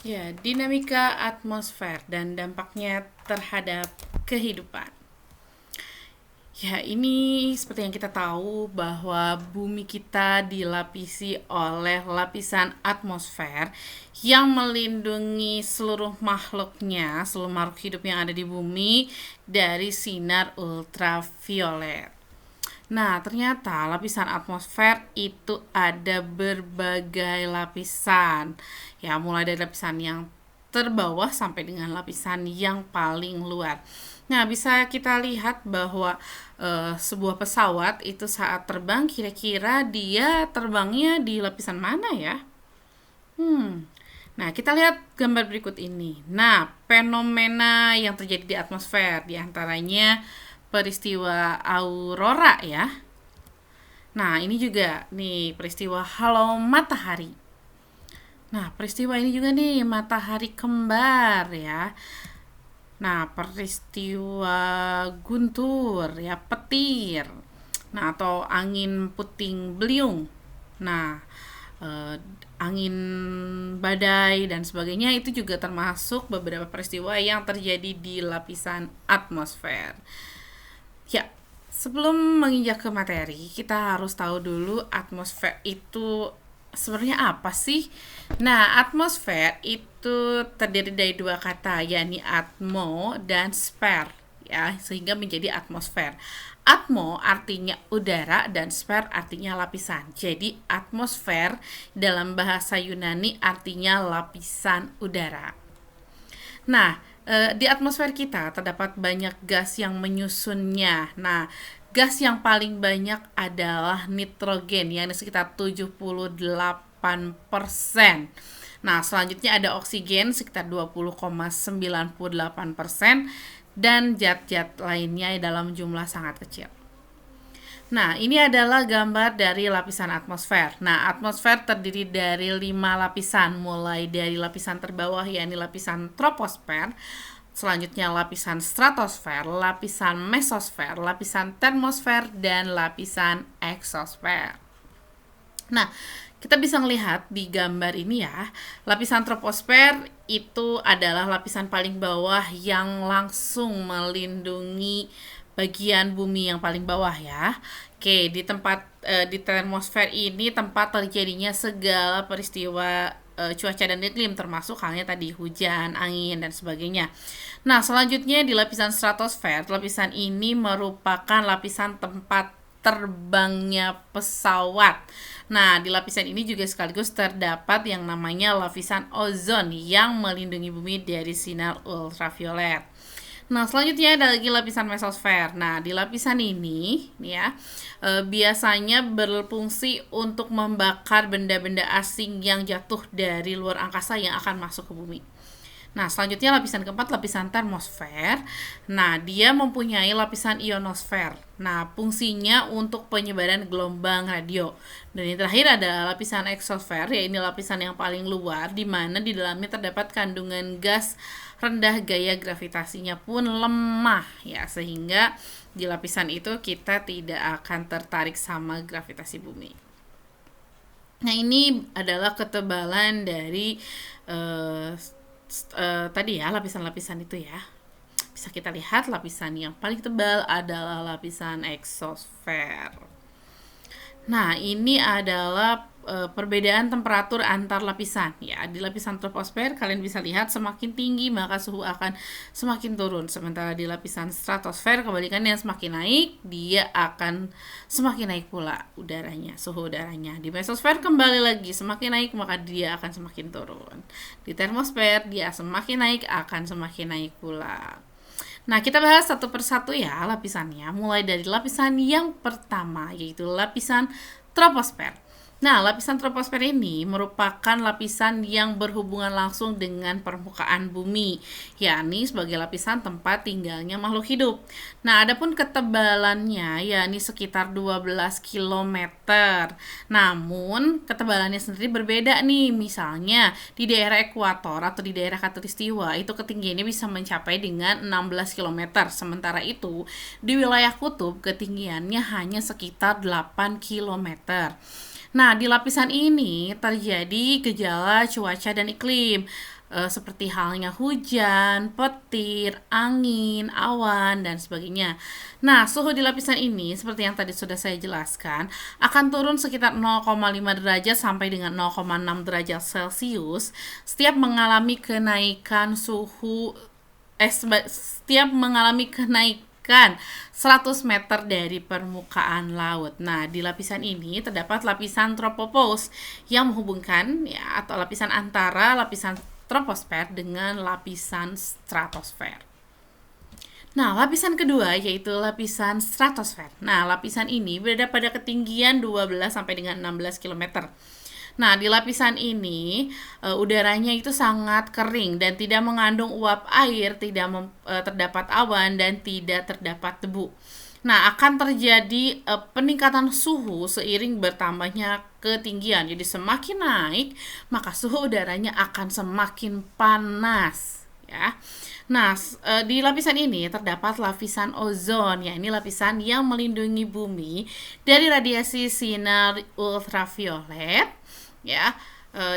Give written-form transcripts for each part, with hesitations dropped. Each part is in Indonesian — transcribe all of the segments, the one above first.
Ya, dinamika atmosfer dan dampaknya terhadap kehidupan. Ya, ini seperti yang kita tahu bahwa bumi kita dilapisi oleh lapisan atmosfer yang melindungi seluruh makhluk hidup yang ada di bumi dari sinar ultraviolet. Nah, ternyata lapisan atmosfer itu ada berbagai lapisan. Ya, mulai dari lapisan yang terbawah sampai dengan lapisan yang paling luar. Nah, bisa kita lihat bahwa sebuah pesawat itu saat terbang kira-kira dia terbangnya di lapisan mana ya? Nah, kita lihat gambar berikut ini. Nah, fenomena yang terjadi di atmosfer diantaranya peristiwa aurora ya. Nah, ini juga nih peristiwa halo matahari. Nah, peristiwa ini juga nih matahari kembar ya. Nah, peristiwa guntur ya, petir. Nah, atau angin puting beliung. Nah, eh, angin badai dan sebagainya itu juga termasuk beberapa peristiwa yang terjadi di lapisan atmosfer. Ya, sebelum menginjak ke materi, kita harus tahu dulu atmosfer itu sebenarnya apa sih? Nah, atmosfer itu terdiri dari dua kata, yakni atmo dan sfer, ya, sehingga menjadi atmosfer. Atmo artinya udara dan sfer artinya lapisan. Jadi, atmosfer dalam bahasa Yunani artinya lapisan udara. Nah, di atmosfer kita terdapat banyak gas yang menyusunnya. Nah, gas yang paling banyak adalah nitrogen yang sekitar 78%. Nah, selanjutnya ada oksigen sekitar 20,98% dan zat-zat lainnya dalam jumlah sangat kecil. Nah, ini adalah gambar dari lapisan atmosfer. Nah, atmosfer terdiri dari 5 lapisan, mulai dari lapisan terbawah yakni lapisan troposfer, selanjutnya lapisan stratosfer, lapisan mesosfer, lapisan termosfer, dan lapisan eksosfer. Nah, kita bisa melihat di gambar ini ya, lapisan troposfer itu adalah lapisan paling bawah yang langsung melindungi bagian bumi yang paling bawah ya. Oke, di termosfer ini tempat terjadinya segala peristiwa cuaca dan iklim termasuk halnya tadi hujan, angin dan sebagainya. Nah, selanjutnya di lapisan stratosfer, lapisan ini merupakan lapisan tempat terbangnya pesawat. Nah, di lapisan ini juga sekaligus terdapat yang namanya lapisan ozon yang melindungi bumi dari sinar ultraviolet. Nah, selanjutnya ada lagi lapisan mesosfer. Nah, di lapisan ini nih ya, biasanya berfungsi untuk membakar benda-benda asing yang jatuh dari luar angkasa yang akan masuk ke bumi. Nah, selanjutnya lapisan keempat, lapisan termosfer. Nah, dia mempunyai lapisan ionosfer. Nah, fungsinya untuk penyebaran gelombang radio. Dan yang terakhir adalah lapisan eksosfer, yaitu lapisan yang paling luar, di mana di dalamnya terdapat kandungan gas rendah, gaya gravitasinya pun lemah, ya, sehingga di lapisan itu kita tidak akan tertarik sama gravitasi bumi. Nah, ini adalah ketebalan dari eh, tadi ya lapisan-lapisan itu ya. Bisa kita lihat lapisan yang paling tebal adalah lapisan eksosfer. Nah, ini adalah perbedaan temperatur antar lapisan ya. Di lapisan troposfer kalian bisa lihat semakin tinggi maka suhu akan semakin turun. Sementara di lapisan stratosfer kebalikannya, semakin naik dia akan semakin naik pula udaranya, suhu udaranya. Di mesosfer kembali lagi semakin naik maka dia akan semakin turun. Di termosfer dia semakin naik akan semakin naik pula. Nah, kita bahas satu persatu ya lapisannya, mulai dari lapisan yang pertama, yaitu lapisan troposfer. Nah, lapisan troposfer ini merupakan lapisan yang berhubungan langsung dengan permukaan bumi, yakni sebagai lapisan tempat tinggalnya makhluk hidup. Nah, adapun ketebalannya yakni sekitar 12 kilometer. Namun, ketebalannya sendiri berbeda nih. Misalnya, di daerah ekuator atau di daerah khatulistiwa itu ketinggiannya bisa mencapai dengan 16 kilometer. Sementara itu, di wilayah kutub ketinggiannya hanya sekitar 8 kilometer. Nah, di lapisan ini terjadi gejala cuaca dan iklim. seperti halnya hujan, petir, angin, awan, dan sebagainya. Nah, suhu di lapisan ini seperti yang tadi sudah saya jelaskan akan turun sekitar 0,5 derajat sampai dengan 0,6 derajat Celcius setiap mengalami kenaikan suhu setiap mengalami kenaikan 100 meter dari permukaan laut. Nah, di lapisan ini terdapat lapisan tropopause yang menghubungkan ya atau lapisan antara lapisan troposfer dengan lapisan stratosfer. Nah, lapisan kedua yaitu lapisan stratosfer. Nah, lapisan ini berada pada ketinggian 12 sampai dengan 16 km. Nah, di lapisan ini udaranya itu sangat kering dan tidak mengandung uap air, tidak terdapat awan dan tidak terdapat debu. Nah, akan terjadi peningkatan suhu seiring bertambahnya ketinggian. Jadi semakin naik, maka suhu udaranya akan semakin panas, ya. Nah, di lapisan ini terdapat lapisan ozon, ya ini lapisan yang melindungi bumi dari radiasi sinar ultraviolet. Ya,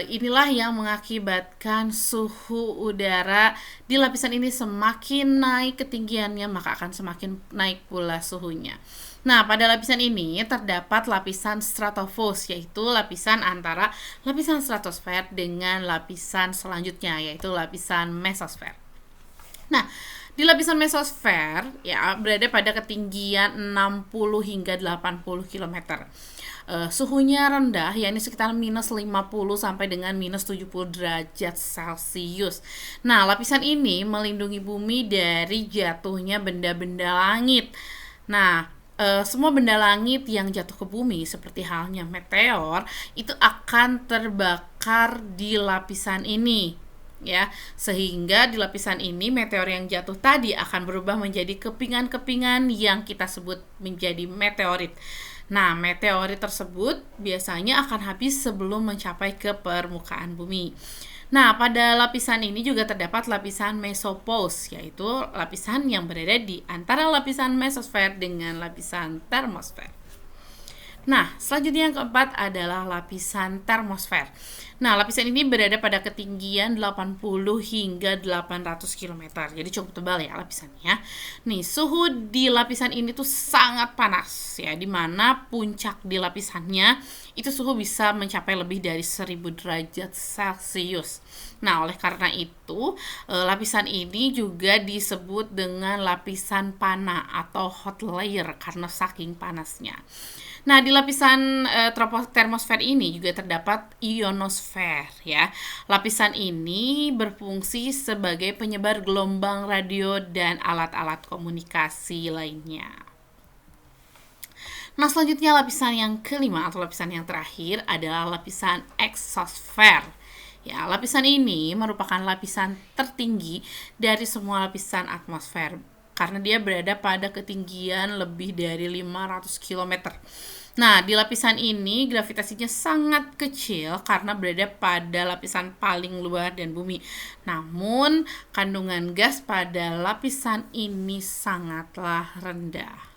inilah yang mengakibatkan suhu udara di lapisan ini semakin naik ketinggiannya, maka akan semakin naik pula suhunya. Nah, pada lapisan ini terdapat lapisan stratopause, yaitu lapisan antara lapisan stratosfer dengan lapisan selanjutnya, yaitu lapisan mesosfer. Nah, di lapisan mesosfer ya berada pada ketinggian 60 hingga 80 km. Suhunya rendah, yakni sekitar minus 50 sampai dengan minus 70 derajat Celcius. Nah, lapisan ini melindungi bumi dari jatuhnya benda-benda langit. Nah, semua benda langit yang jatuh ke bumi seperti halnya meteor itu akan terbakar di lapisan ini. Ya, sehingga di lapisan ini meteor yang jatuh tadi akan berubah menjadi kepingan-kepingan yang kita sebut menjadi meteorit. Nah, meteorit tersebut biasanya akan habis sebelum mencapai ke permukaan bumi. Nah, pada lapisan ini juga terdapat lapisan mesopause, yaitu lapisan yang berada di antara lapisan mesosfer dengan lapisan termosfer. Nah, selanjutnya yang keempat adalah lapisan termosfer. Nah, lapisan ini berada pada ketinggian 80 hingga 800 km. Jadi cukup tebal ya lapisannya. Nih, suhu di lapisan ini tuh sangat panas ya, di mana puncak di lapisannya itu suhu bisa mencapai lebih dari 1000 derajat Celcius. Nah, oleh karena itu, lapisan ini juga disebut dengan lapisan panah atau hot layer karena saking panasnya. Nah, di lapisan termosfer ini juga terdapat ionosfer ya. Lapisan ini berfungsi sebagai penyebar gelombang radio dan alat-alat komunikasi lainnya. Nah, selanjutnya lapisan yang kelima atau lapisan yang terakhir adalah lapisan eksosfer. Ya, lapisan ini merupakan lapisan tertinggi dari semua lapisan atmosfer karena dia berada pada ketinggian lebih dari 500 km. Nah, di lapisan ini gravitasinya sangat kecil karena berada pada lapisan paling luar dan bumi. Namun, kandungan gas pada lapisan ini sangatlah rendah.